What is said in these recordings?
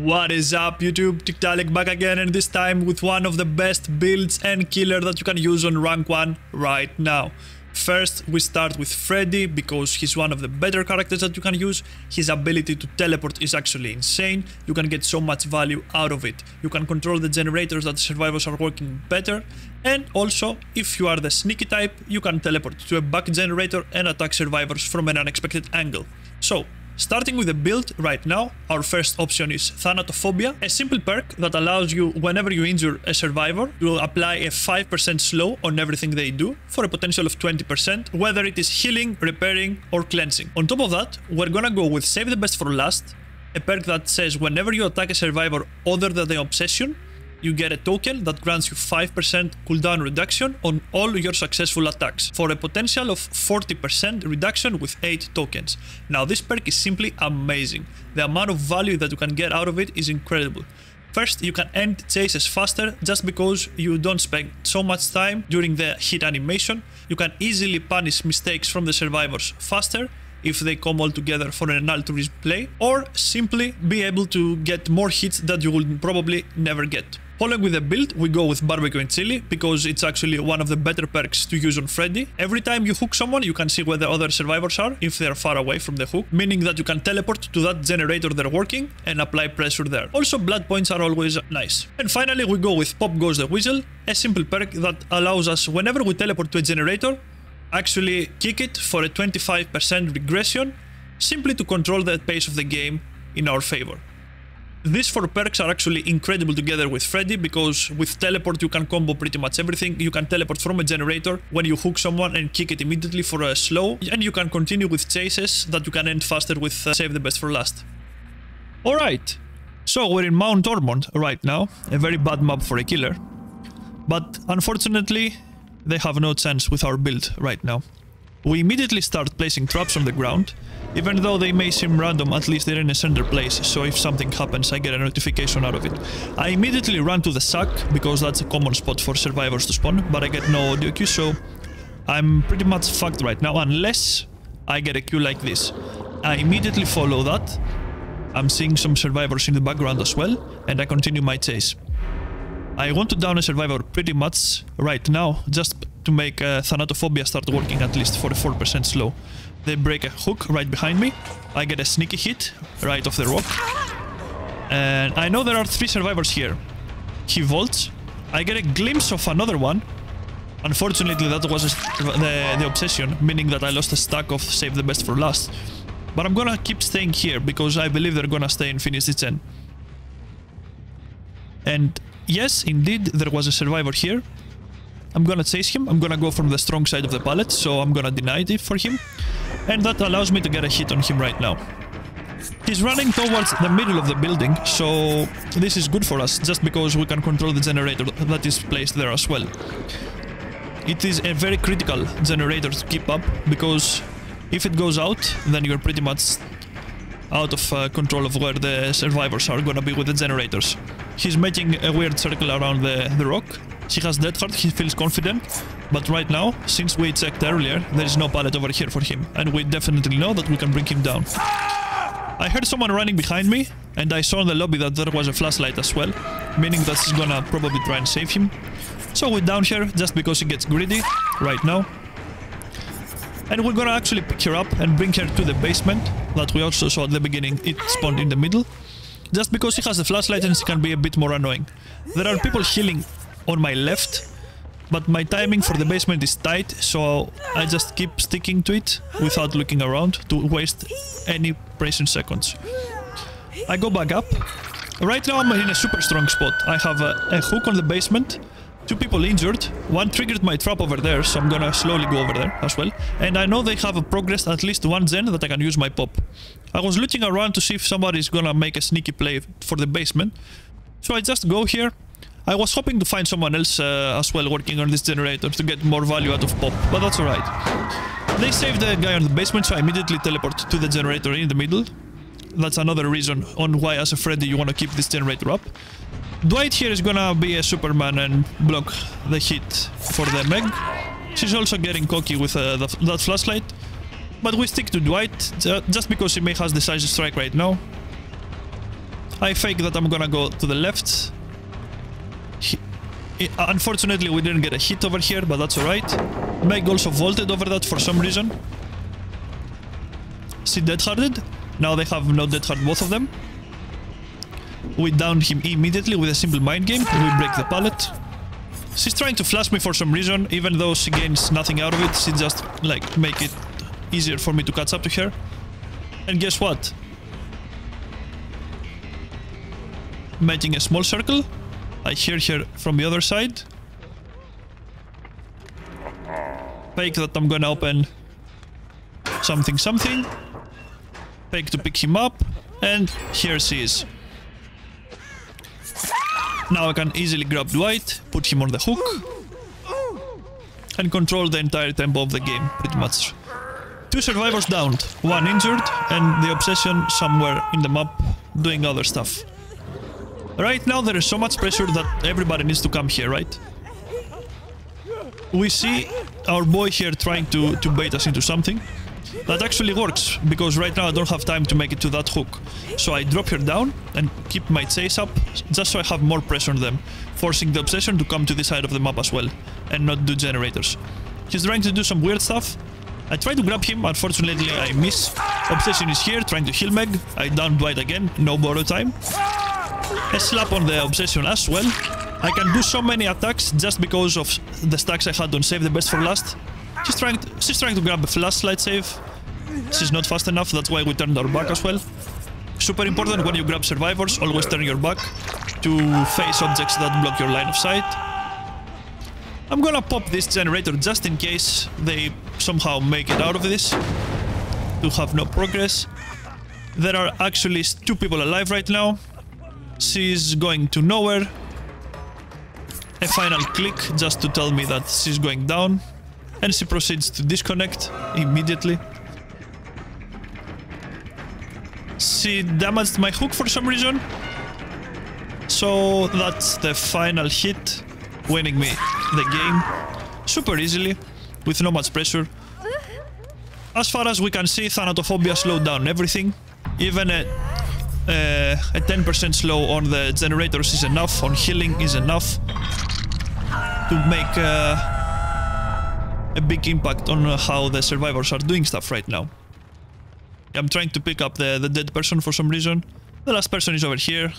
What is up YouTube, Tiktaalik back again, and this time with one of the best builds and killer that you can use on rank 1 right now. First we start with Freddy because he's one of the better characters that you can use. His ability to teleport is actually insane. You can get so much value out of it. You can control the generators that the survivors are working better, and also if you are the sneaky type you can teleport to a back generator and attack survivors from an unexpected angle. So starting with the build right now, our first option is Thanatophobia, a simple perk that allows you, whenever you injure a survivor, to apply a 5% slow on everything they do for a potential of 20%, whether it is healing, repairing or cleansing. On top of that, we're gonna go with Save the Best for Last, a perk that says whenever you attack a survivor other than the obsession, you get a token that grants you 5% cooldown reduction on all your successful attacks, for a potential of 40% reduction with 8 tokens. Now this perk is simply amazing. The amount of value that you can get out of it is incredible. First, you can end chases faster just because you don't spend so much time during the hit animation. You can easily punish mistakes from the survivors faster if they come all together for an altruism play, or simply be able to get more hits that you will probably never get. Following with the build, we go with Barbecue and Chili because it's actually one of the better perks to use on Freddy. Every time you hook someone, you can see where the other survivors are if they are far away from the hook, meaning that you can teleport to that generator they're working and apply pressure there. Also, blood points are always nice. And finally, we go with Pop Goes the Whistle, a simple perk that allows us, whenever we teleport to a generator, actually kick it for a 25% regression, simply to control the pace of the game in our favor. These 4 perks are actually incredible together with Freddy because with teleport you can combo pretty much everything. You can teleport from a generator when you hook someone and kick it immediately for a slow, and you can continue with chases that you can end faster with Save the Best for Last. Alright, so we're in Mount Ormond right now, a very bad map for a killer, but unfortunately they have no chance with our build right now. We immediately start placing traps on the ground. Even though they may seem random, at least they're in a center place, so if something happens I get a notification out of it. I immediately run to the sack, because that's a common spot for survivors to spawn, but I get no audio queue, so I'm pretty much fucked right now, unless I get a queue like this. I immediately follow that. I'm seeing some survivors in the background as well, and I continue my chase. I want to down a survivor pretty much right now, just to make Thanatophobia start working at least for a 4% slow. They break a hook right behind me. I get a sneaky hit right off the rock. And I know there are 3 survivors here. He vaults. I get a glimpse of another one. Unfortunately, that was the obsession, meaning that I lost a stack of Save the Best for Last. But I'm gonna keep staying here because I believe they're gonna stay and finish the gen. And yes, indeed, there was a survivor here. I'm gonna chase him. I'm gonna go from the strong side of the pallet, so I'm gonna deny it for him. And that allows me to get a hit on him right now. He's running towards the middle of the building, so this is good for us, just because we can control the generator that is placed there as well. It is a very critical generator to keep up, because if it goes out, then you're pretty much out of control of where the survivors are gonna be with the generators. He's making a weird circle around the rock. He has Death Heart, he feels confident, but right now, since we checked earlier, there is no pallet over here for him, and we definitely know that we can bring him down. I heard someone running behind me, and I saw in the lobby that there was a flashlight as well, meaning that he's gonna probably try and save him. So we're down here, just because he gets greedy, right now. And we're gonna actually pick her up and bring her to the basement, that we also saw at the beginning, it spawned in the middle. Just because she has the flashlight and she can be a bit more annoying. There are people healing on my left, but my timing for the basement is tight, so I just keep sticking to it without looking around to waste any precious seconds. I go back up. Right now I'm in a super strong spot. I have a hook on the basement, 2 people injured, 1 triggered my trap over there, so I'm gonna slowly go over there as well. And I know they have progressed at least 1 gen that I can use my pop. I was looking around to see if somebody's gonna make a sneaky play for the basement, so I just go here. I was hoping to find someone else as well working on this generator to get more value out of pop, but that's alright. They saved the guy on the basement, so I immediately teleport to the generator in the middle. That's another reason on why as a Freddy you want to keep this generator up. Dwight here is gonna be a Superman and block the hit for the Meg. She's also getting cocky with that flashlight. But we stick to Dwight, just because he may has the decisive strike right now. I fake that I'm gonna go to the left. Unfortunately, we didn't get a hit over here, but that's alright. Meg also vaulted over that for some reason. See dead-harded? Now they have no dead-hard, both of them. We downed him immediately with a simple mind game. We break the pallet. She's trying to flash me for some reason, even though she gains nothing out of it. She just, like, make it easier for me to catch up to her. And guess what? Making a small circle. I hear her from the other side. Fake that I'm gonna open something. Fake to pick him up. And here she is. Now I can easily grab Dwight, put him on the hook, and control the entire tempo of the game, pretty much. 2 survivors downed, 1 injured, and the obsession somewhere in the map doing other stuff. Right now there is so much pressure that everybody needs to come here, right? We see our boy here trying to bait us into something. That actually works, because right now I don't have time to make it to that hook. So I drop her down and keep my chase up, just so I have more pressure on them, forcing the obsession to come to this side of the map as well, and not do generators. He's trying to do some weird stuff. I try to grab him, unfortunately I miss. Obsession is here, trying to heal Meg. I down Dwight again, no borrow time. A slap on the obsession as well. I can do so many attacks just because of the stacks I had on save the best for last. She's trying to grab a flashlight save. She's not fast enough, that's why we turned our back as well. Super important when you grab survivors, always turn your back to face objects that block your line of sight. I'm gonna pop this generator just in case they somehow make it out of this, to have no progress. There are actually 2 people alive right now. She's going to nowhere. A final click just to tell me that she's going down. And she proceeds to disconnect immediately. She damaged my hook for some reason. So that's the final hit, winning me the game super easily, with no much pressure. As far as we can see, Thanatophobia slowed down everything. Even a 10% slow on the generators is enough, on healing is enough to make a big impact on how the survivors are doing stuff right now. I'm trying to pick up the dead person for some reason. The last person is over here.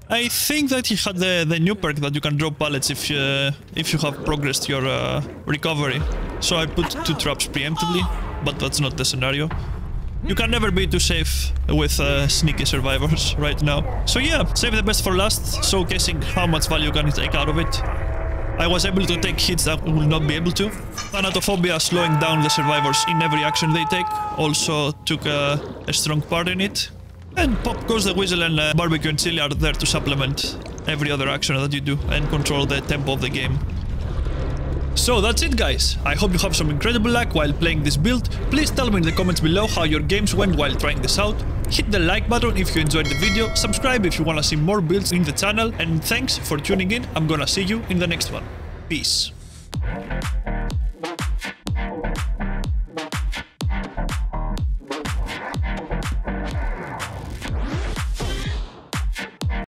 I think that he had the new perk that you can drop pallets if you have progressed your recovery. So I put 2 traps preemptively, but that's not the scenario. You can never be too safe with sneaky survivors right now. So yeah, save the best for last, showcasing how much value you can take out of it. I was able to take hits that will not be able to. Thanatophobia slowing down the survivors in every action they take also took a strong part in it. And Pop Goes the Whistle and Barbecue and Chili are there to supplement every other action that you do and control the tempo of the game. So that's it, guys. I hope you have some incredible luck while playing this build. Please tell me in the comments below how your games went while trying this out. Hit the like button if you enjoyed the video, subscribe if you wanna see more builds in the channel, and thanks for tuning in. I'm gonna see you in the next one. Peace.